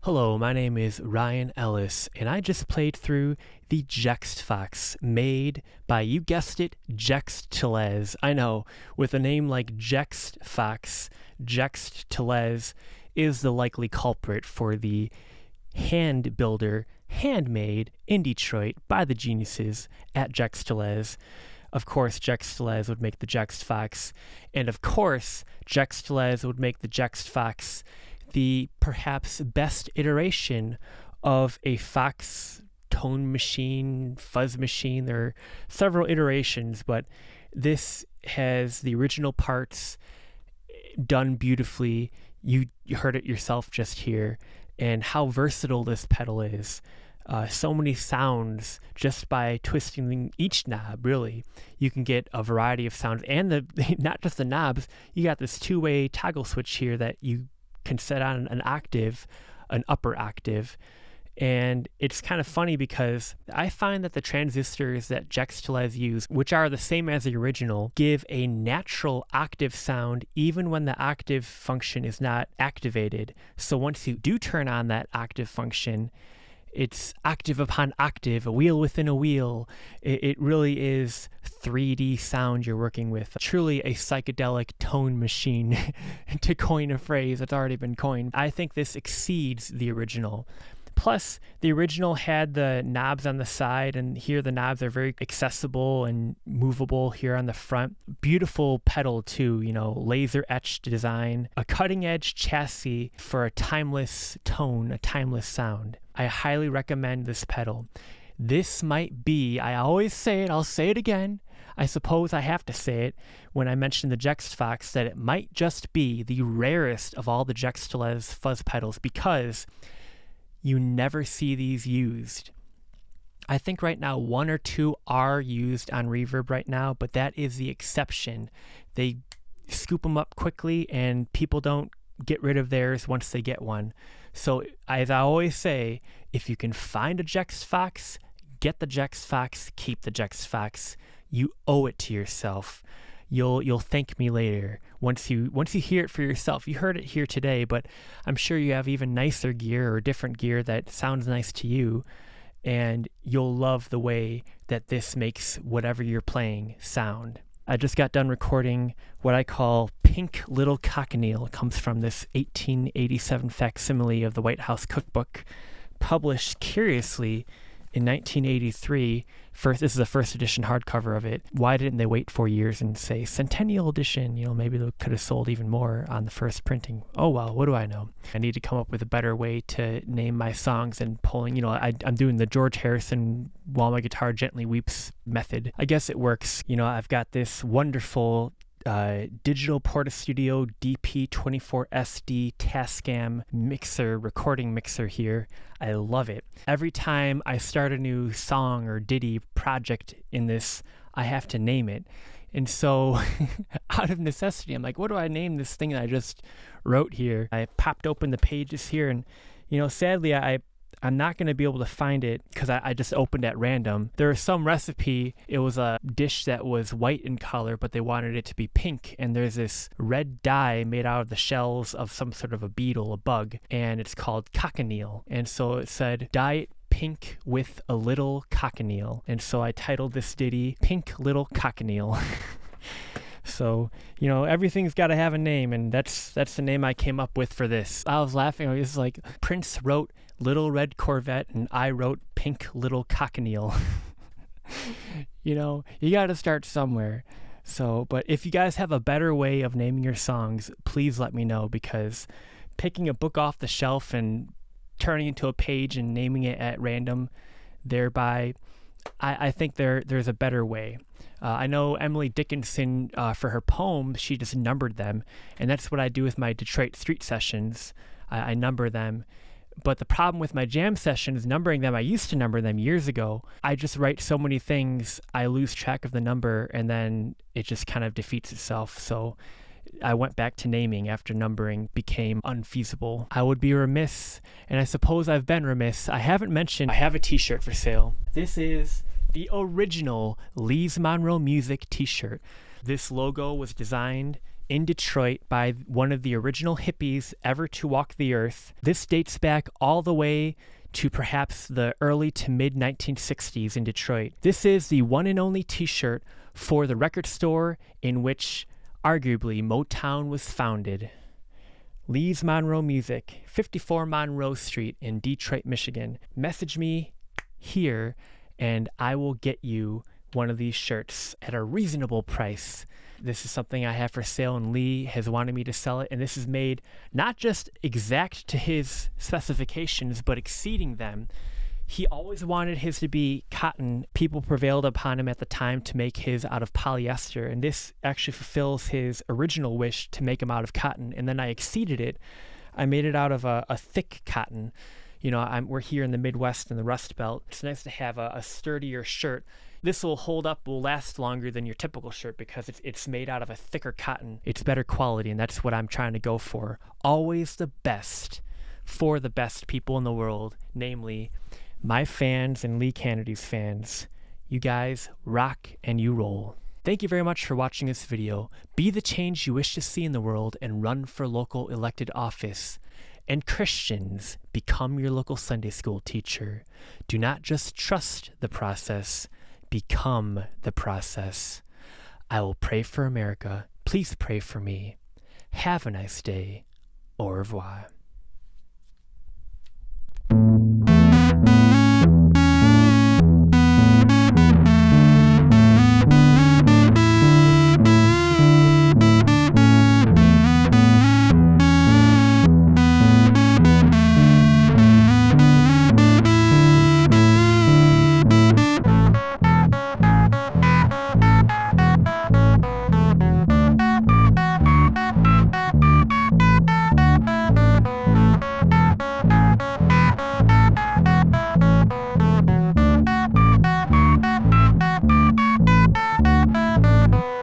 Hello, my name is Ryan Ellis, and I just played through the Jext FOXX, made by, you guessed it, Jext TELEZ. I know, with a name like Jext FOXX, Jext TELEZ is the likely culprit for the hand builder, handmade in Detroit by the geniuses at Jext TELEZ. Of course, Jext TELEZ would make the Jext FOXX, and of course, Jext TELEZ would make the Jext FOXX the perhaps best iteration of a Fox tone machine, fuzz machine. There are several iterations, but this has the original parts done beautifully. You heard it yourself just here, and how versatile this pedal is. So many sounds just by twisting each knob, really. You can get a variety of sounds, and not just the knobs, you got this two-way toggle switch here that you can set on an octave, an upper octave. And it's kind of funny because I find that the transistors that Jext TELEZ use, which are the same as the original, give a natural octave sound even when the octave function is not activated. So once you do turn on that octave function, it's octave upon octave, a wheel within a wheel. It really is 3D sound you're working with. Truly a psychedelic tone machine, to coin a phrase that's already been coined. I think this exceeds the original. Plus, the original had the knobs on the side, and here the knobs are very accessible and movable here on the front. Beautiful pedal too, laser etched design, a cutting edge chassis for a timeless tone, a timeless sound. I highly recommend this pedal. This might be, I always say it, I'll say it again, I suppose I have to say it when I mention the Jext FOXX, that it might just be the rarest of all the Jext TELEZ fuzz pedals, because you never see these used. I think right now 1 or 2 are used on Reverb right now, but that is the exception. They scoop them up quickly and people don't get rid of theirs once they get one. So as I always say, if you can find a Jext FOXX, get the Jext FOXX, keep the Jext FOXX. You owe it to yourself. You'll thank me later once you hear it for yourself. You heard it here today, but I'm sure you have even nicer gear or different gear that sounds nice to you, and you'll love the way that this makes whatever you're playing sound. I just got done recording what I call Pink Little Cochineal. It comes from this 1887 facsimile of the White House Cookbook, published curiously in 1983. This is the first edition hardcover of it. Why didn't they wait 4 years and say Centennial Edition? Maybe they could have sold even more on the first printing. Oh well, what do I know? I need to come up with a better way to name my songs than pulling, I'm doing the George Harrison While My Guitar Gently Weeps method. I guess it works. I've got this wonderful digital Portastudio DP24SD Tascam recording mixer here. I love it. Every time I start a new song or ditty project in this, I have to name it. And so out of necessity, I'm like, what do I name this thing that I just wrote here? I popped open the pages here, and sadly I'm not going to be able to find it because I just opened at random. There was some recipe. It was a dish that was white in color, but they wanted it to be pink. And there's this red dye made out of the shells of some sort of a beetle, a bug, and it's called cochineal. And so it said, dye it pink with a little cochineal. And so I titled this ditty, Pink Little Cochineal. So, everything's got to have a name, and that's the name I came up with for this. I was laughing. It was like Prince wrote Little Red Corvette, and I wrote Pink Little Cochineal. You got to start somewhere. So, but if you guys have a better way of naming your songs, please let me know, because picking a book off the shelf and turning it into a page and naming it at random, thereby, I think there's a better way. I know Emily Dickinson, for her poems, she just numbered them, and that's what I do with my Detroit street sessions. I number them. But the problem with my jam sessions, numbering them, I used to number them years ago. I just write so many things, I lose track of the number, and then it just kind of defeats itself. So I went back to naming after numbering became unfeasible. I would be remiss, and I suppose I've been remiss. I haven't mentioned I have a t-shirt for sale. This is the original Lee's Monroe Music t-shirt. This logo was designed in Detroit by one of the original hippies ever to walk the earth. This dates back all the way to perhaps the early to mid 1960s in Detroit. This is the one and only t-shirt for the record store in which arguably Motown was founded. Lee's Monroe Music, 54 Monroe Street in Detroit, Michigan. Message me here and I will get you one of these shirts at a reasonable price. This is something I have for sale and Lee has wanted me to sell it, and this is made not just exact to his specifications but exceeding them. He always wanted his to be cotton. People prevailed upon him at the time to make his out of polyester, and this actually fulfills his original wish to make him out of cotton, and then I exceeded it. I made it out of a thick cotton. You know, we're here in the Midwest in the Rust Belt. It's nice to have a sturdier shirt. This will hold up, will last longer than your typical shirt because it's made out of a thicker cotton. It's better quality, and that's what I'm trying to go for. Always the best for the best people in the world, namely my fans and Lee Kennedy's fans. You guys rock and you roll. Thank you very much for watching this video. Be the change you wish to see in the world and run for local elected office. And Christians, become your local Sunday school teacher. Do not just trust the process, become the process. I will pray for America. Please pray for me. Have a nice day. Au revoir.